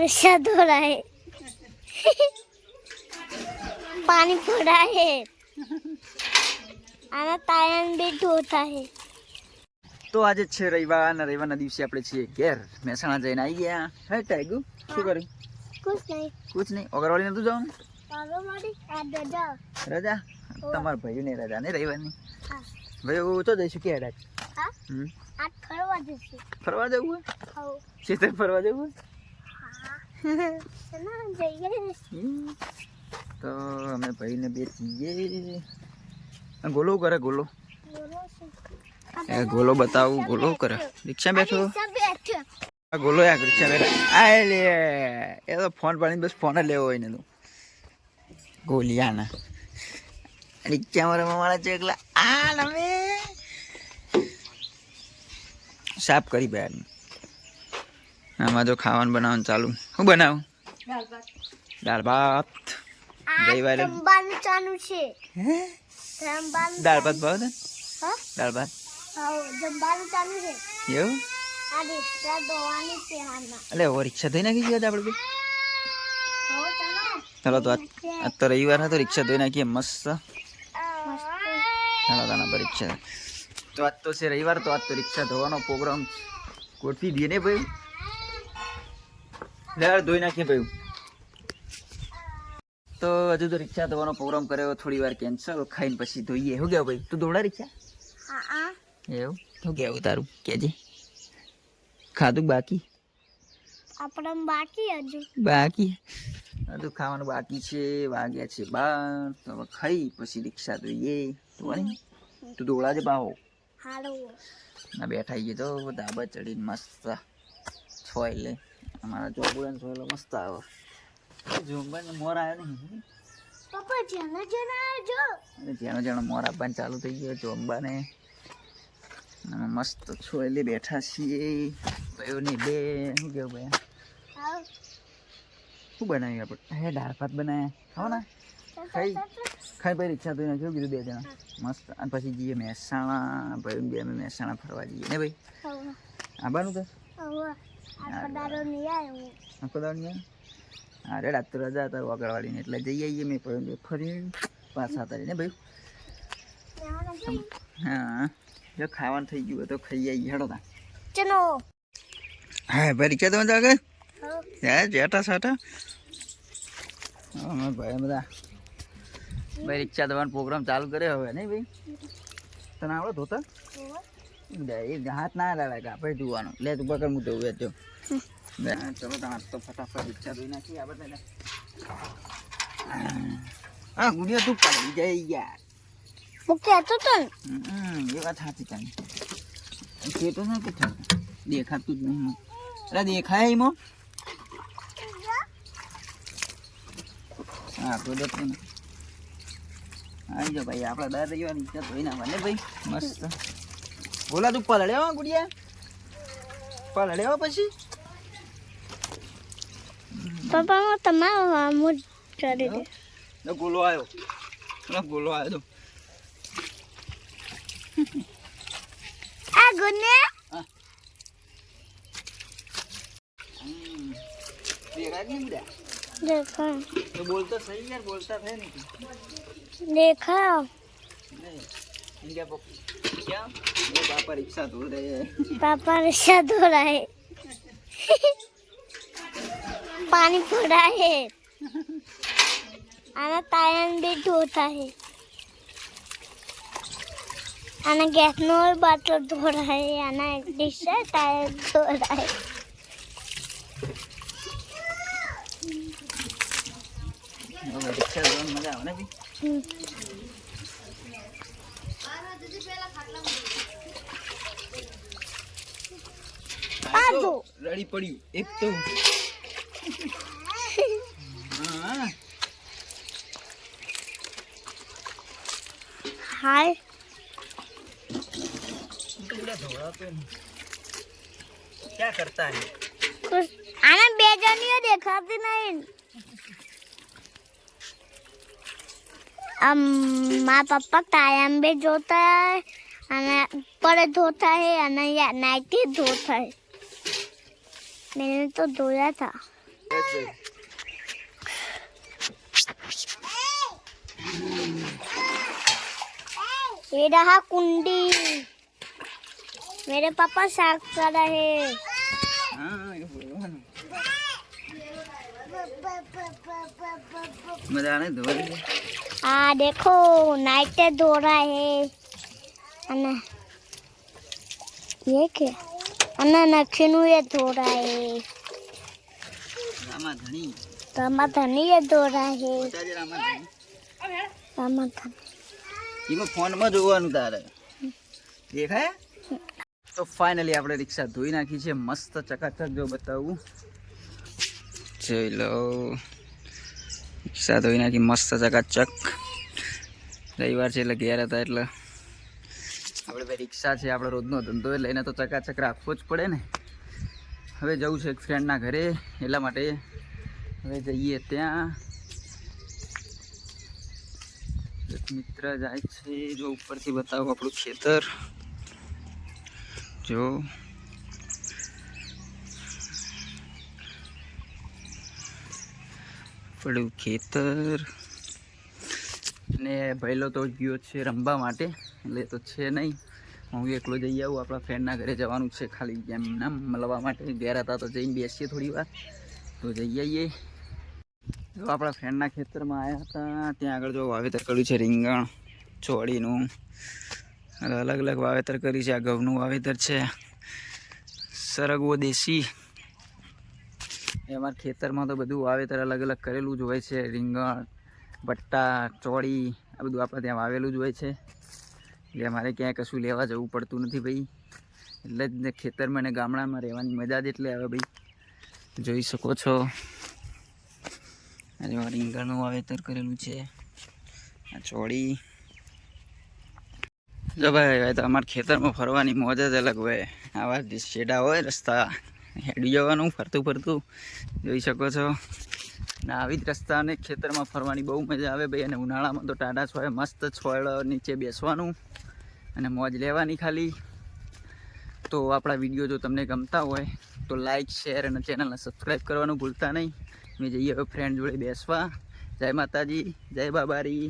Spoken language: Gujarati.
रिक्शा धो रहा है पानी फोड़ा है आना टायर भी धोता है। तो आज છે રવિવાર અને રવિવારના દિવસે આપણે છીએ ઘેર મહેસાણા જઈને આવી ગયા હે ટાઈગુ શું કર્યું कुछ नहीं अगरवाड़ी नતું જવાનું રજા તમાર ભાઈ ને રજા ને રવિવારની ભાઈ હું તો જઈશું કે હેડા आज फरवा जैसे ફરવા જવું आओ છે તે ફરવા જવું हां चलो जाइए તો અમે ભાઈને બે છીએ ગોલો કરે ગોલો એ ગોલો બતાવું ગોલો કરે રિક્ષા બેઠો ગોલો યાર રિક્ષા બેઠો આ લે એ તો ફોન પાડીને બસ ફોન જ લેવો હોય ને તો ગોલિયાના રિક્ષામાં રમવાવાળા છે એકલા આ નમે સાફ કરી બેન આમાં જો ખાવાનું બનાવવાનું ચાલુ શું બનાવું દાળ ભાત રવિવારે જમવાનું ચાલુ છે હે દાળ ભાત ભાવ હા દાળ ભાત આવો જમવાનું ચાલુ છે એવું આ રિક્ષા ધોવાની છે હાલમાં એટલે હવે રિક્ષા ધોઈ નાખી ગયા આપણે બે આવો ચાલો ચાલો તો આજ તો રવિવાર હતો રિક્ષા ધોઈ નાખીએ મસ્ત ચાલો તાના પર રિક્ષા તો આજ તો છે રવિવાર તો આજ તો રિક્ષા ધોવાનો પ્રોગ્રામ ગોઠવી દઈએ ને ભાઈ લેવાર ધોઈ નાખીએ ભાઈ તો હજુ તો રિક્ષા ધોવાનો પ્રોગ્રામ કર્યો થોડી વાર કેન્સલ ખાઈને પછી ધોઈએ શું કેવું ભાઈ તું દોડા રિક્ષા હા એવું શું કેવું તારું કેજે ખાધું બાકી આપણે બાકી હજુ બાકી હજુ ખાવાનું બાકી છે વાગ્યા છે 12 તો હવે ખાઈ પછી રિક્ષા ધોઈએ તો વળી તું દોડા છે બાહો હાલો ના બેઠા આવીએ તો ધાબા ચડીને મસ્ત છોય અમારા ચોપડા છોયલો મસ્ત આવે જોંબાને મોર આવ્યો નહીં પપ્પા જેના જેના જો અને જેનો મોર આપવાનું ચાલુ થઈ ગયો જોંબાને મસ્ત છોયલે બેઠા છીએ ભાઈઓની બે શું કેવું ભાઈ આવ શું બનાવ્યું આપણે હે દાળ ભાત બનાવ્યા ખાઓ ને ખાઈ ભાઈ રિક્ષા ધોઈ નાખ્યું કીધું બે જણા મસ્ત અને પછી જઈએ મહેસાણા ભાઈ બે અમે મહેસાણા ફરવા જઈએ ને ભાઈ આવવાનું તો આખો દાડો નહીં આવ્યો આખો દાડો નહીં આવ્યો અરે રાત તો રજા હતા વગરવાળીને એટલે જઈ આવીએ મેં ભાઈ ફરી પાછા હતા ને ભાઈ હા જો ખાવાનું થઈ ગયું તો ખાઈ આવીએ હેડો તા ચલો હા ભાઈ રિક્ષા તો આગળ હે જેટા સાટા હા ભાઈ બધા ભાઈ રિક્ષા દવાનો પ્રોગ્રામ ચાલુ કર્યો હવે નહીં ભાઈ તને આવડે ધોતા હાથ ના લાગે આપણે ધોવાનું લે તું પકડ હું ધોવું જો ચલો હાથ તો ફટાફટ રિક્ષા ધોઈ નાખી આપણે હા ગુડિયા તું પડી જાય યાર હું કહેતો તો એ વાત સાચી તારી કહેતો ને કે દેખાતું જ નહીં અરે દેખાય એમાં હા તો દેખો ને આવી જાઓ ભાઈ આપણે દર રવિવાર રિક્ષા ધોઈ નાખવા ને ભાઈ મસ્ત બોલા તું પલળે હો ગુડિયા પલળે હો પછી પપ્પા હું તમારો આમું ચડી દે ને ગોલો આવ્યો તો આ ગુને દેખા નહીં બધા देखो तो बोलता सही यार बोलता है नहीं देखा इनका क्या वो पापा रिक्शा धो रहे हैं पापा रिक्शा धो रहा है पानी फोड़ा है आना टायर भी धोता है आना गैस नो बाटलो धो रहा है आना डिश है टायर धो रहा है रिक्शा धोने मजा આવે ને ભઈ આદો રડી પડ્યું એક તો હા हाय क्या करता है कुछ आना बेजानियों दिखाती नहीं माँ पापा टाइम भी धोता है અને પર धोता है અને नाइटी धोता है मैंने तो धोया था ये रहा कुंडी, मेरे पापा साफ कर रहे हैं। मजा आने दो। देखो नाइट धो रहा है अन्ना, ये क्या अन्ना नक्षनु ये धो रहा है, रामा धनी ये धो रहा है, रामा धनी इमो फोन में જોવાનું તારે દેખાય તો ફાઇનલી આપણે રિક્ષા ધોઈ નાખી છે મસ્ત ચકાચક જો બતાવું જોઈ લો રિક્ષા ધોઈ નાખી મસ્ત ચકાચક રવિવાર છે એટલે ઘેર હતા એટલે આપણે ભાઈ રિક્ષા છે આપણો રોજનો ધંધો એટલે એને તો ચકાચક રાખવો જ પડે ને હવે જવું છે એક ફ્રેન્ડના ઘરે એટલા માટે હવે જઈએ ત્યાં મિત્ર જાય છે જો ઉપરથી બતાવો આપણું ખેતર જો પડ્યું ખેતર ને ભઈલો તો ગયો છે રમવા માટે એટલે તો છે નહીં હું એકલો જઈ આવું આપણા ફ્રેન્ડના ઘરે જવાનું છે ખાલી એમ નામ મળવા માટે ઘેર હતા તો જઈને બેસીએ થોડી વાર તો જઈ આવીએ જો આપણા ફ્રેન્ડના ખેતરમાં આવ્યા હતા ત્યાં આગળ જો વાવેતર કર્યું છે રીંગણ ચોળીનું અલગ અલગ વાવેતર કર્યું છે આ ઘઉંનું વાવેતર છે સરગવો દેશી એ અમારા ખેતરમાં તો બધું વાવેતર અલગ અલગ કરેલું જ હોય છે રીંગણ ભટ્ટા ચોળી આ બધું આપણે ત્યાં વાવેલું જ હોય છે એટલે અમારે ક્યાંય કશું લેવા જવું પડતું નથી ભાઈ એટલે જ ને ખેતરમાં ને ગામડામાં રહેવાની મજા જ એટલે હવે ભાઈ જોઈ શકો છો આજે રીંગણનું વાવેતર કરેલું છે આ ચોળી જો ભાઈ હવે તો અમારા ખેતરમાં ફરવાની મોજ જ અલગ હોય આવા શેડા હોય રસ્તા હેડી જવાનું ફરતું ફરતું જોઈ શકો છો ને આવી જ રસ્તા અને ખેતરમાં ફરવાની બહુ મજા આવે ભાઈ અને ઉનાળામાં તો ટાઢા છોય મસ્ત છોડ નીચે બેસવાનું અને મોજ લેવાની ખાલી તો આપણા વિડીયો જો તમને ગમતા હોય તો લાઇક શેર અને ચેનલને સબસ્ક્રાઈબ કરવાનું ભૂલતા નહીં મેં જઈએ હવે ફ્રેન્ડ જોડે બેસવા જય માતાજી જય બાબારી